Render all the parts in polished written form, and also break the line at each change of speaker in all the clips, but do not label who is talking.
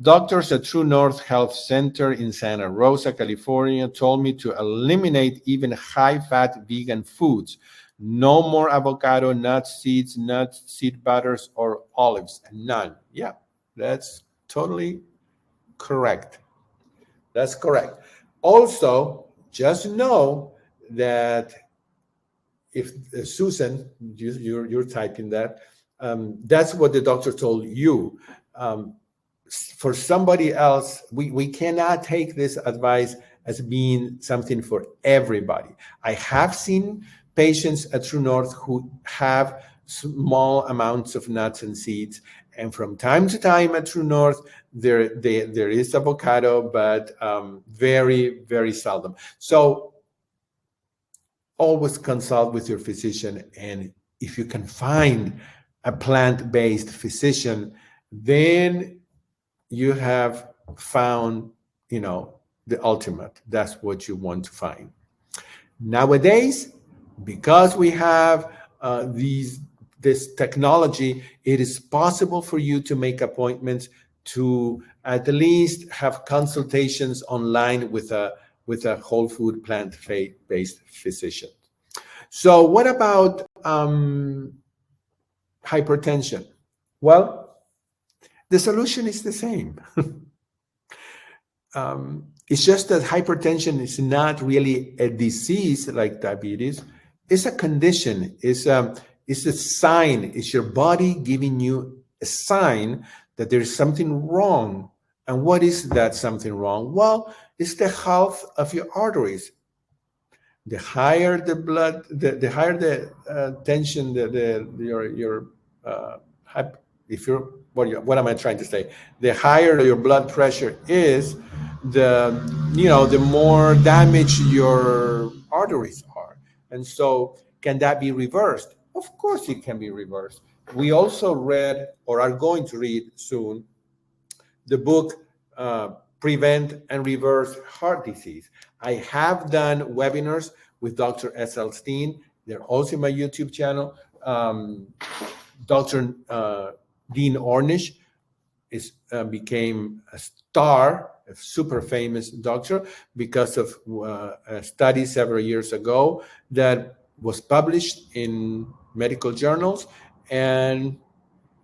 Doctors at True North Health Center in Santa Rosa, California, told me to eliminate even high-fat vegan foods. No more avocado, nuts, seed butters, or olives. None. Yeah, that's totally correct. That's correct. Also, just know that if Susan, you're typing that, that's what the doctor told you. For somebody else, we cannot take this advice as being something for everybody. I have seen patients at True North who have small amounts of nuts and seeds, and from time to time at True North, there is avocado, but very, very seldom. So always consult with your physician, and if you can find a plant-based physician, then you have found, the ultimate. That's what you want to find. Nowadays, because we have this technology, it is possible for you to make appointments to at least have consultations online with a whole food plant-based physician. So what about hypertension? Well, the solution is the same. It's just that hypertension is not really a disease like diabetes. It's a condition. It's a sign. It's your body giving you a sign that there's something wrong. And what is that something wrong? Well, it's the health of your arteries. The higher the blood, the higher the tension, what am I trying to say? The higher your blood pressure is, the more damaged your arteries are. And so can that be reversed? Of course it can be reversed. We also read, or are going to read soon, the book Prevent and Reverse Heart Disease. I have done webinars with Dr. S.L. Steen. They're also in my YouTube channel. Dr. Dean Ornish became a star, a super famous doctor, because of a study several years ago that was published in medical journals. And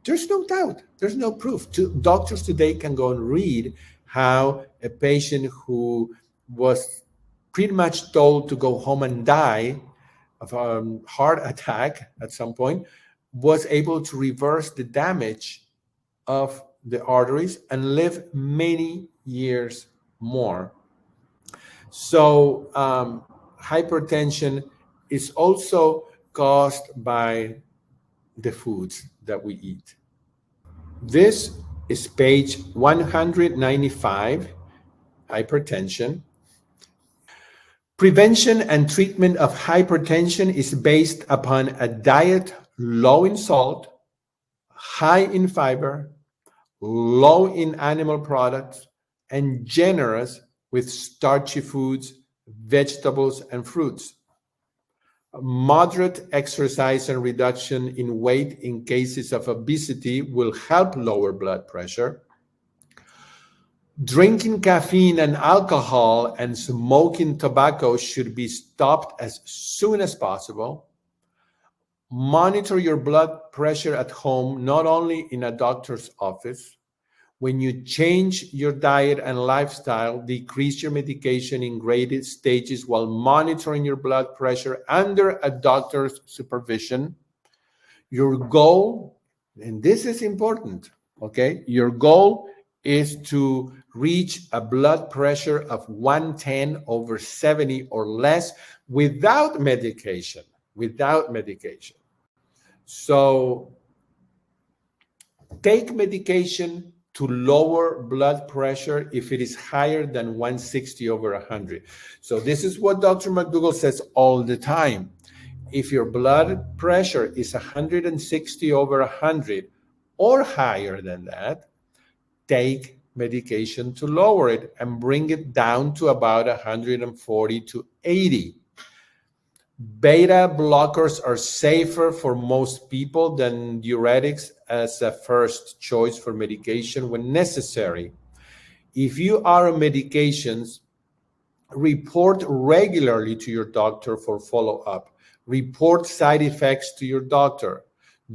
there's no doubt, there's no proof. Doctors today can go and read how a patient who was pretty much told to go home and die of a heart attack at some point was able to reverse the damage of the arteries and live many years more. So hypertension is also caused by the foods that we eat. This is page 195, hypertension. Prevention and treatment of hypertension is based upon a diet low in salt, high in fiber, low in animal products, and generous with starchy foods, vegetables, and fruits. Moderate exercise and reduction in weight in cases of obesity will help lower blood pressure. Drinking caffeine and alcohol and smoking tobacco should be stopped as soon as possible. Monitor your blood pressure at home, not only in a doctor's office. When you change your diet and lifestyle, decrease your medication in graded stages while monitoring your blood pressure under a doctor's supervision. Your goal, and this is important, okay? Your goal is to reach a blood pressure of 110/70 or less without medication, So take medication to lower blood pressure if it is higher than 160/100. So this is what Dr. McDougall says all the time. If your blood pressure is 160/100 or higher than that, take medication to lower it and bring it down to about 140/80. Beta blockers are safer for most people than diuretics as a first choice for medication when necessary. If you are on medications, report regularly to your doctor for follow-up. Report side effects to your doctor.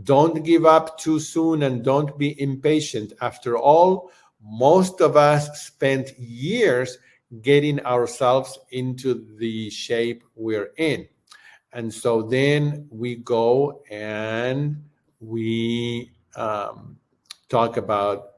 Don't give up too soon and don't be impatient. After all, most of us spent years getting ourselves into the shape we're in. And so then we go and we talk about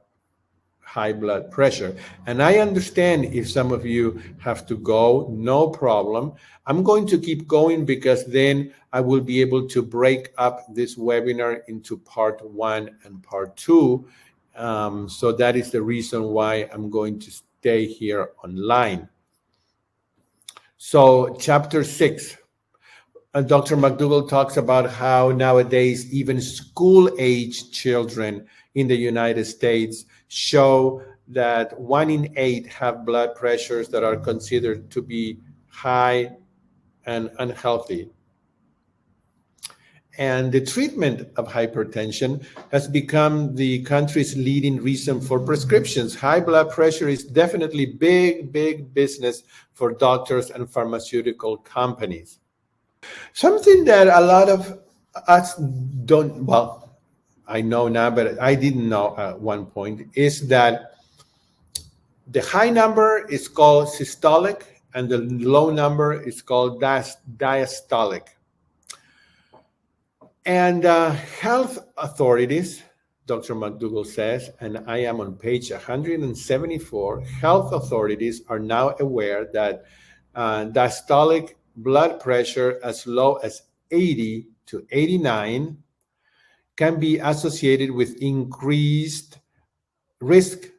high blood pressure. And I understand if some of you have to go, no problem. I'm going to keep going because then I will be able to break up this webinar into part 1 and part 2. So that is the reason why I'm going to stay here online. So chapter 6. Dr. McDougall talks about how nowadays even school-age children in the United States show that 1 in 8 have blood pressures that are considered to be high and unhealthy. And the treatment of hypertension has become the country's leading reason for prescriptions. High blood pressure is definitely big, big business for doctors and pharmaceutical companies. Something that a lot of us don't, well, I know now, but I didn't know at one point, is that the high number is called systolic and the low number is called diastolic. And health authorities, Dr. McDougall says, and I am on page 174, health authorities are now aware that diastolic blood pressure as low as 80 to 89 can be associated with increased risk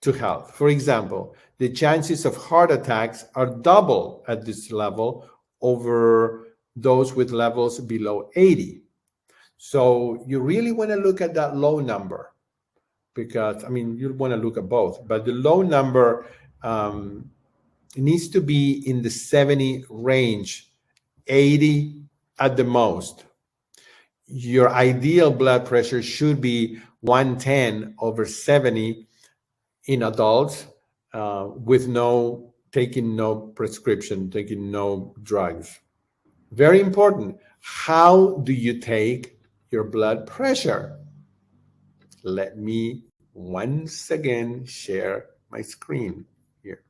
to health. For example, the chances of heart attacks are double at this level over those with levels below 80. So you really want to look at that low number because, I mean, you want to look at both, but the low number needs to be in the 70 range, 80 at the most. Your ideal blood pressure should be 110 over 70 in adults with taking no prescription, taking no drugs. Very important. How do you take your blood pressure? Let me once again share my screen here.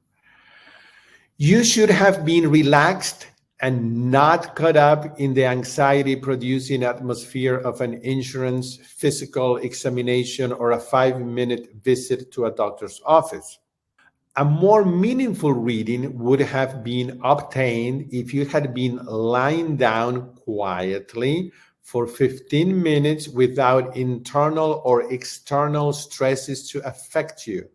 You should have been relaxed and not caught up in the anxiety-producing atmosphere of an insurance physical examination or a 5-minute visit to a doctor's office. A more meaningful reading would have been obtained if you had been lying down quietly for 15 minutes without internal or external stresses to affect you.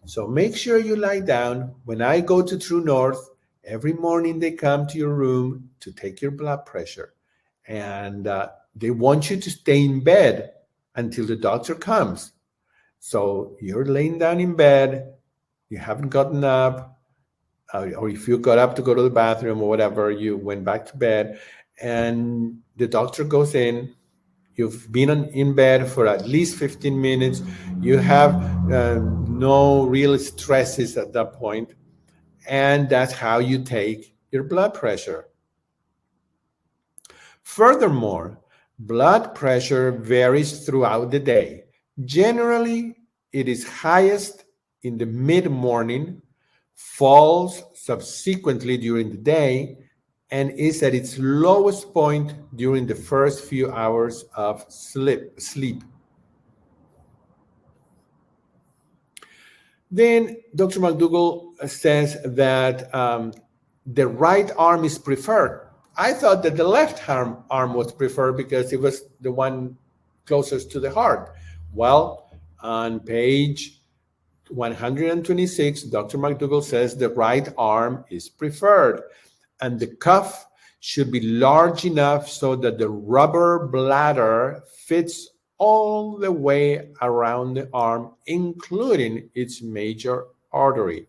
So make sure you lie down. When I go to True North, every morning they come to your room to take your blood pressure. And they want you to stay in bed until the doctor comes. So you're laying down in bed, you haven't gotten up, or if you got up to go to the bathroom or whatever, you went back to bed, and the doctor goes in. You've been in bed for at least 15 minutes. You have no real stresses at that point, and that's how you take your blood pressure. Furthermore, blood pressure varies throughout the day. Generally, it is highest in the mid-morning, falls subsequently during the day, and is at its lowest point during the first few hours of sleep. Then Dr. McDougall says that the right arm is preferred. I thought that the left arm was preferred because it was the one closest to the heart. Well, on page 126, Dr. McDougall says the right arm is preferred, and the cuff should be large enough so that the rubber bladder fits all the way around the arm, including its major artery.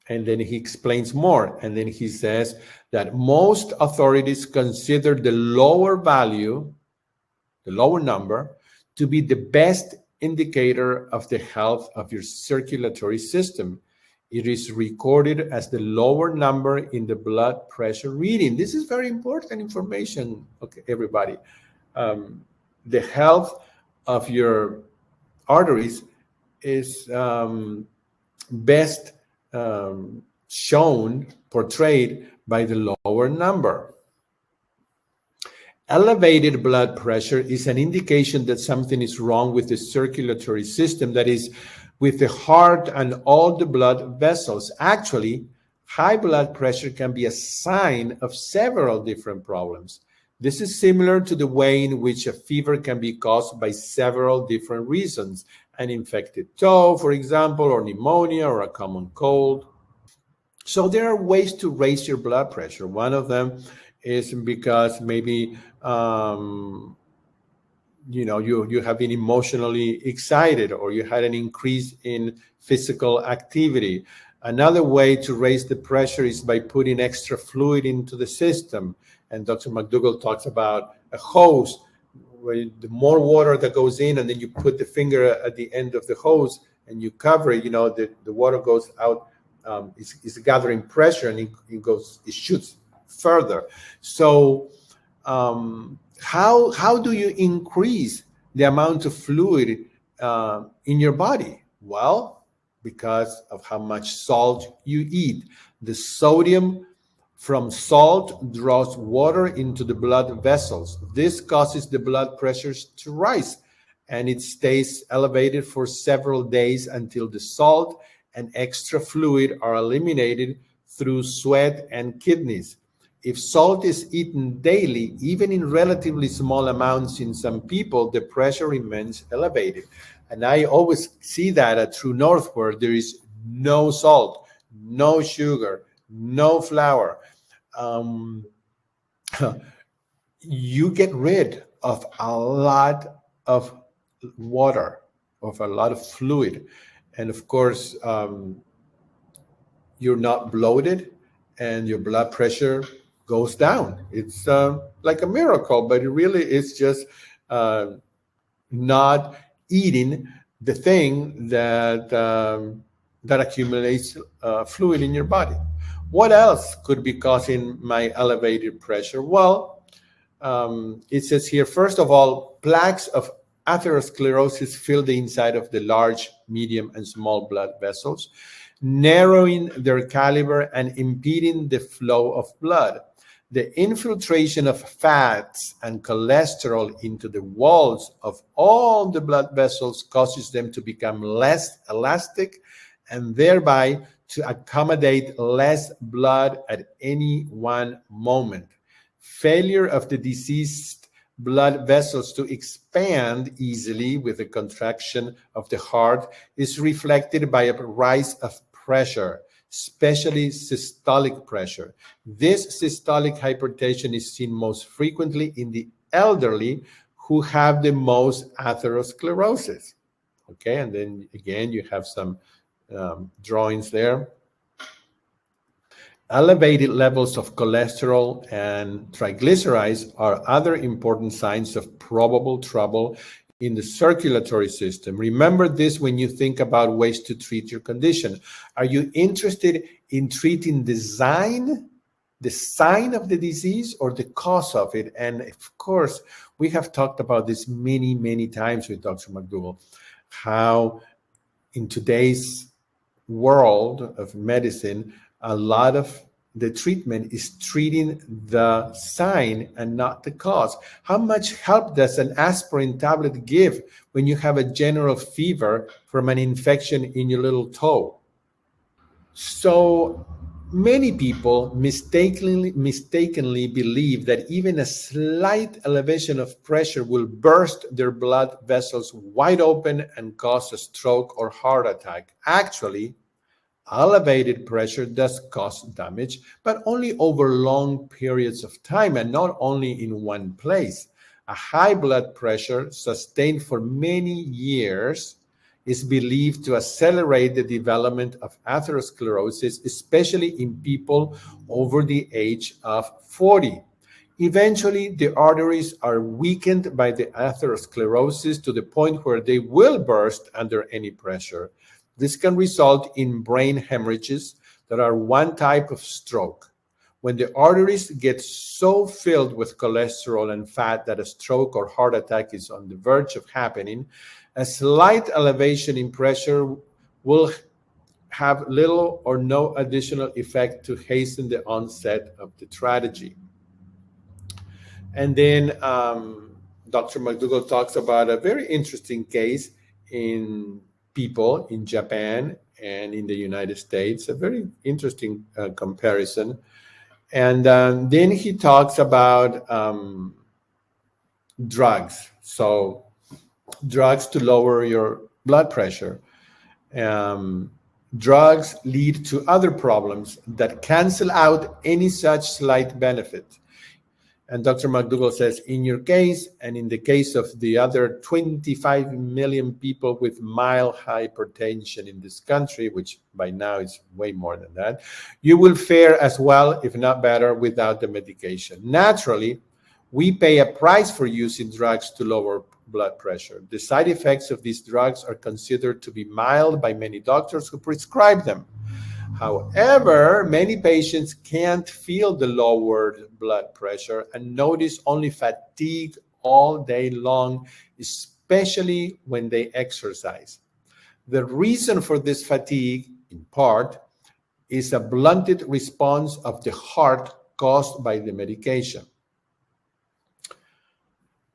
And then he explains more. And then he says that most authorities consider the lower value, the lower number, to be the best indicator of the health of your circulatory system. It is recorded as the lower number in the blood pressure reading. This is very important information, okay, everybody. The health of your arteries is best shown, portrayed by the lower number. Elevated blood pressure is an indication that something is wrong with the circulatory system, that is, with the heart and all the blood vessels. Actually, high blood pressure can be a sign of several different problems. This is similar to the way in which a fever can be caused by several different reasons. An infected toe, for example, or pneumonia, or a common cold. So there are ways to raise your blood pressure. One of them is because maybe you have been emotionally excited, or you had an increase in physical activity. Another way to raise the pressure is by putting extra fluid into the system. And Dr. McDougall talks about a hose, where the more water that goes in, and then you put the finger at the end of the hose and you cover it, the water goes out, it's gathering pressure, and it shoots further. So how do you increase the amount of fluid in your body? Well, because of how much salt you eat. The sodium from salt draws water into the blood vessels. This causes the blood pressures to rise, and it stays elevated for several days until the salt and extra fluid are eliminated through sweat and kidneys. If salt is eaten daily, even in relatively small amounts in some people, the pressure remains elevated. And I always see that at True North, where there is no salt, no sugar, no flour. You get rid of a lot of water, of a lot of fluid. And of course, you're not bloated, and your blood pressure goes down. It's like a miracle, but it really is just not eating the thing that accumulates fluid in your body. What else could be causing my elevated pressure? Well, it says here, first of all, plaques of atherosclerosis fill the inside of the large, medium, and small blood vessels, narrowing their caliber and impeding the flow of blood. The infiltration of fats and cholesterol into the walls of all the blood vessels causes them to become less elastic, and thereby to accommodate less blood at any one moment. Failure of the diseased blood vessels to expand easily with the contraction of the heart is reflected by a rise of pressure, especially systolic pressure. This systolic hypertension is seen most frequently in the elderly who have the most atherosclerosis. Okay, and then again, you have some drawings there. Elevated levels of cholesterol and triglycerides are other important signs of probable trouble in the circulatory system. Remember this when you think about ways to treat your condition. Are you interested in treating the sign of the disease, or the cause of it? And of course, we have talked about this many, many times with Dr. McDougall, how in today's world of medicine, a lot of the treatment is treating the sign and not the cause. How much help does an aspirin tablet give when you have a general fever from an infection in your little toe? So many people mistakenly believe that even a slight elevation of pressure will burst their blood vessels wide open and cause a stroke or heart attack. Actually, elevated pressure does cause damage, but only over long periods of time and not only in one place. A high blood pressure sustained for many years is believed to accelerate the development of atherosclerosis, especially in people over the age of 40. Eventually, the arteries are weakened by the atherosclerosis to the point where they will burst under any pressure. This can result in brain hemorrhages that are one type of stroke. When the arteries get so filled with cholesterol and fat that a stroke or heart attack is on the verge of happening, a slight elevation in pressure will have little or no additional effect to hasten the onset of the tragedy. And then Dr. McDougall talks about a very interesting case in people in Japan and in the United States, a very interesting comparison. And then he talks about drugs. So drugs to lower your blood pressure. Drugs lead to other problems that cancel out any such slight benefit. And Dr. McDougall says, in your case, and in the case of the other 25 million people with mild hypertension in this country, which by now is way more than that, you will fare as well, if not better, without the medication. Naturally, we pay a price for using drugs to lower blood pressure. The side effects of these drugs are considered to be mild by many doctors who prescribe them. However, many patients can't feel the lowered blood pressure and notice only fatigue all day long, especially when they exercise. The reason for this fatigue, in part, is a blunted response of the heart caused by the medication.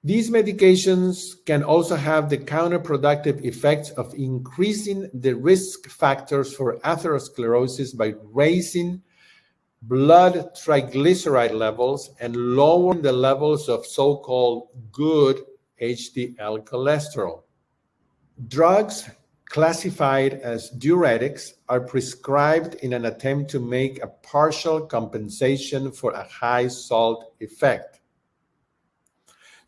These medications can also have the counterproductive effects of increasing the risk factors for atherosclerosis by raising blood triglyceride levels and lowering the levels of so-called good HDL cholesterol. Drugs classified as diuretics are prescribed in an attempt to make a partial compensation for a high salt effect.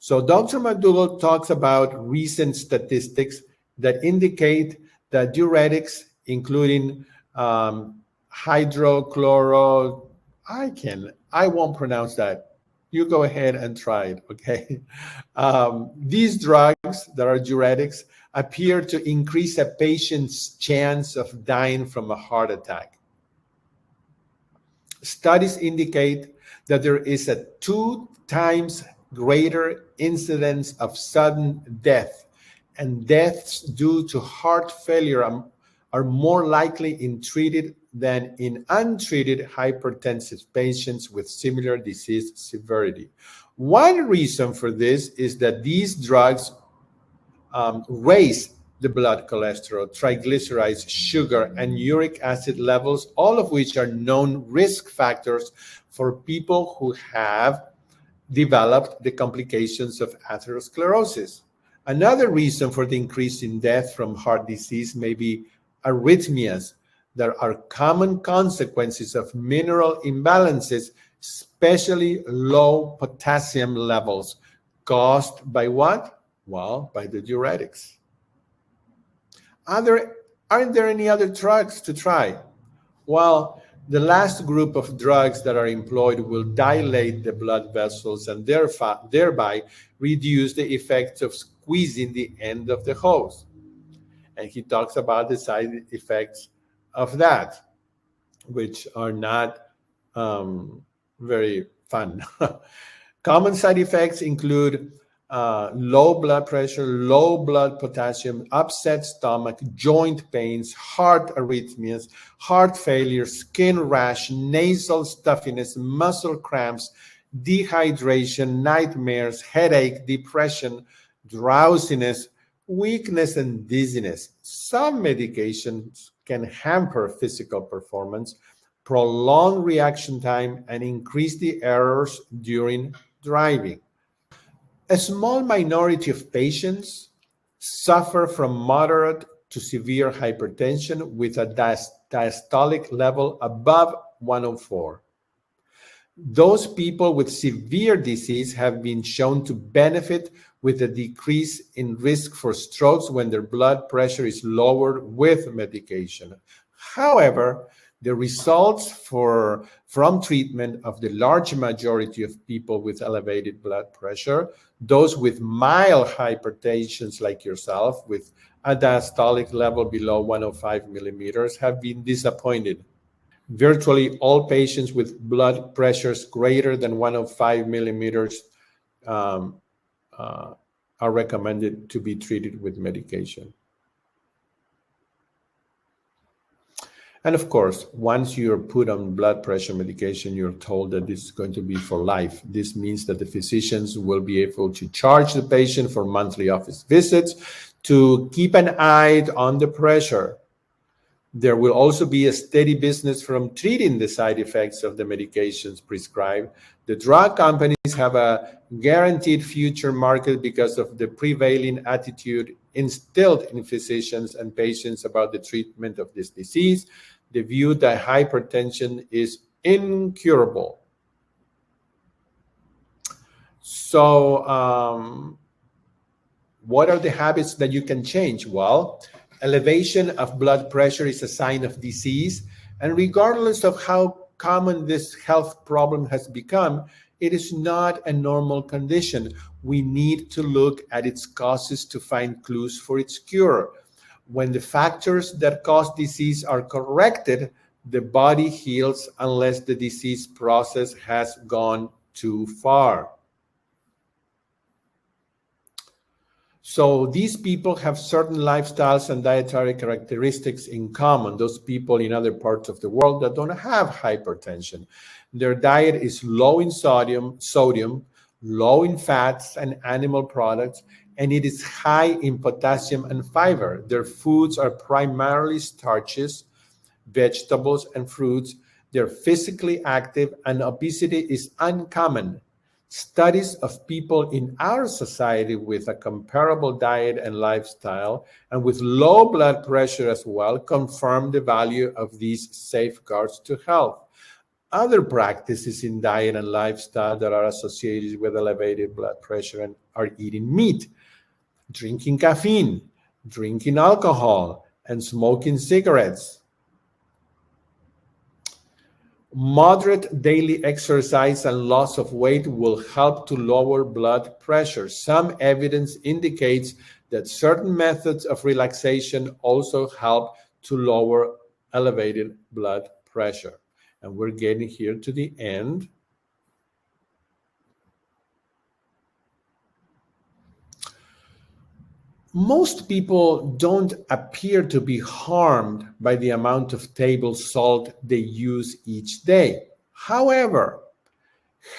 So Dr. McDougall talks about recent statistics that indicate that diuretics, including hydrochloro, I won't pronounce that. You go ahead and try it, okay? These drugs that are diuretics appear to increase a patient's chance of dying from a heart attack. Studies indicate that there is a 2 times greater incidence of sudden death, and deaths due to heart failure are more likely in treated than in untreated hypertensive patients with similar disease severity. One reason for this is that these drugs raise the blood cholesterol, triglycerides, sugar, and uric acid levels, all of which are known risk factors for people who have developed the complications of atherosclerosis. Another reason for the increase in death from heart disease may be arrhythmias that are common consequences of mineral imbalances, especially low potassium levels, caused by what? Well, by the diuretics. Aren't there any other drugs to try? Well, the last group of drugs that are employed will dilate the blood vessels and thereby reduce the effects of squeezing the end of the hose. And he talks about the side effects of that, which are not very fun. Common side effects include low blood pressure, low blood potassium, upset stomach, joint pains, heart arrhythmias, heart failure, skin rash, nasal stuffiness, muscle cramps, dehydration, nightmares, headache, depression, drowsiness, weakness, and dizziness. Some medications can hamper physical performance, prolong reaction time, and increase the errors during driving. A small minority of patients suffer from moderate to severe hypertension with a diastolic level above 104. Those people with severe disease have been shown to benefit with a decrease in risk for strokes when their blood pressure is lowered with medication. However, The results from treatment of the large majority of people with elevated blood pressure, those with mild hypertension like yourself, with a diastolic level below 105 millimeters, have been disappointed. Virtually all patients with blood pressures greater than 105 millimeters um, are recommended to be treated with medication. And of course, once you're put on blood pressure medication, you're told that this is going to be for life. This means that the physicians will be able to charge the patient for monthly office visits to keep an eye on the pressure. There will also be a steady business from treating the side effects of the medications prescribed. The drug companies have a guaranteed future market because of the prevailing attitude instilled in physicians and patients about the treatment of this disease, the view that hypertension is incurable. So, what are the habits that you can change? Well, elevation of blood pressure is a sign of disease, and regardless of how common this health problem has become, it is not a normal condition. We need to look at its causes to find clues for its cure. When the factors that cause disease are corrected, the body heals unless the disease process has gone too far. So these people have certain lifestyles and dietary characteristics in common. Those people in other parts of the world that don't have hypertension. Their diet is low in sodium, low in fats and animal products, and it is high in potassium and fiber. Their foods are primarily starches, vegetables, and fruits. They're physically active, and obesity is uncommon. Studies of people in our society with a comparable diet and lifestyle and with low blood pressure as well confirm the value of these safeguards to health. Other practices in diet and lifestyle that are associated with elevated blood pressure and are eating meat, drinking caffeine, drinking alcohol, and smoking cigarettes. Moderate daily exercise and loss of weight will help to lower blood pressure. Some evidence indicates that certain methods of relaxation also help to lower elevated blood pressure. And we're getting here to the end. Most people don't appear to be harmed by the amount of table salt they use each day. However,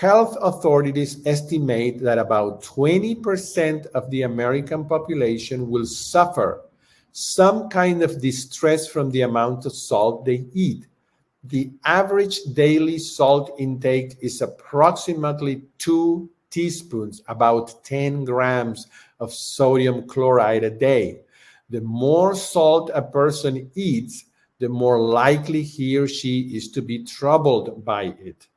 health authorities estimate that about 20% of the American population will suffer some kind of distress from the amount of salt they eat. The average daily salt intake is approximately 2 teaspoons, about 10 grams of sodium chloride a day. The more salt a person eats, the more likely he or she is to be troubled by it.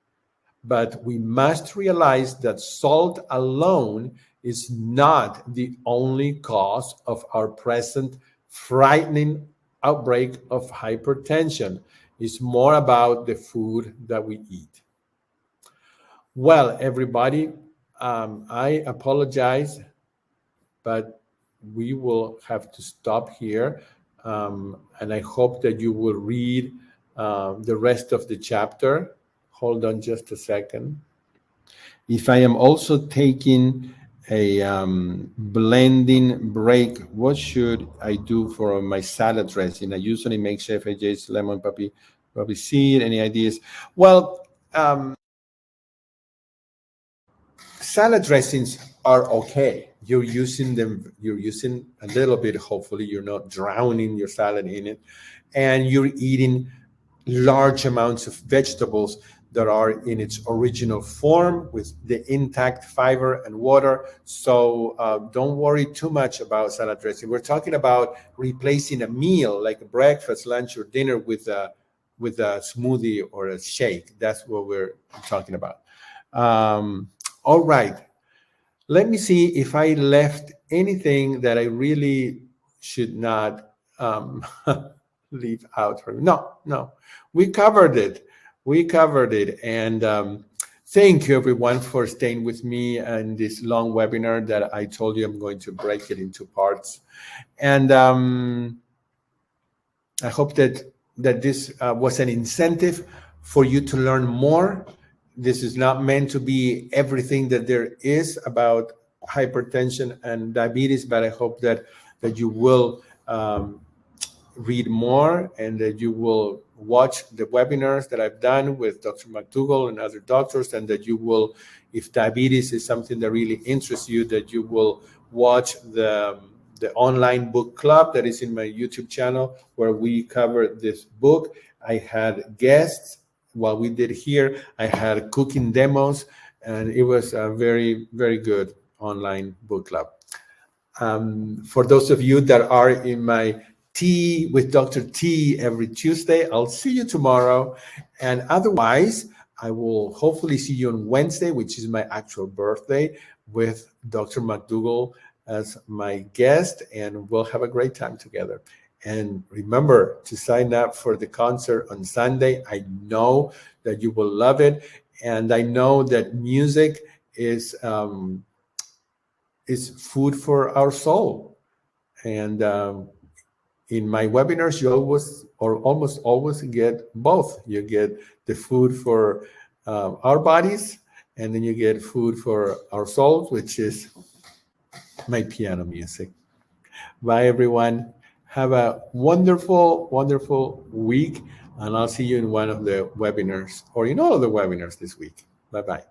But we must realize that salt alone is not the only cause of our present frightening outbreak of hypertension. It's more about the food that we eat. Well, everybody, I apologize, but we will have to stop here. And I hope that you will read the rest of the chapter. Hold on just a second. If I am also taking a blending break, what should I do for my salad dressing? I usually make Chef AJ's lemon poppy seed. Any ideas? Well, salad dressings are okay. You're using them, you're using a little bit, hopefully you're not drowning your salad in it, and you're eating large amounts of vegetables that are in its original form with the intact fiber and water. So don't worry too much about salad dressing. We're talking about replacing a meal like a breakfast, lunch, or dinner with a smoothie or a shake. That's what we're talking about. All right. Let me see if I left anything that I really should not leave out. No, we covered it. And thank you, everyone, for staying with me in this long webinar that I told you I'm going to break it into parts. And I hope that this was an incentive for you to learn more. This is not meant to be everything that there is about hypertension and diabetes, but I hope that you will read more and that you will watch the webinars that I've done with Dr. McDougall and other doctors, and that you will, if diabetes is something that really interests you, that you will watch the online book club that is in my YouTube channel, where we cover this book. I had guests while we did here. I had cooking demos, and it was a very, very good online book club. For those of you that are in my Tea with Dr. T every Tuesday, I'll see you tomorrow. And otherwise, I will hopefully see you on Wednesday, which is my actual birthday, with Dr. McDougall as my guest, and we'll have a great time together. And remember to sign up for the concert on Sunday. I know that you will love it, and I know that music is food for our soul. And in my webinars, you always or almost always get both. You get the food for our bodies, and then you get food for our souls, which is my piano music. Bye, everyone. Have a wonderful, wonderful week, and I'll see you in one of the webinars or in all of the webinars this week. Bye-bye.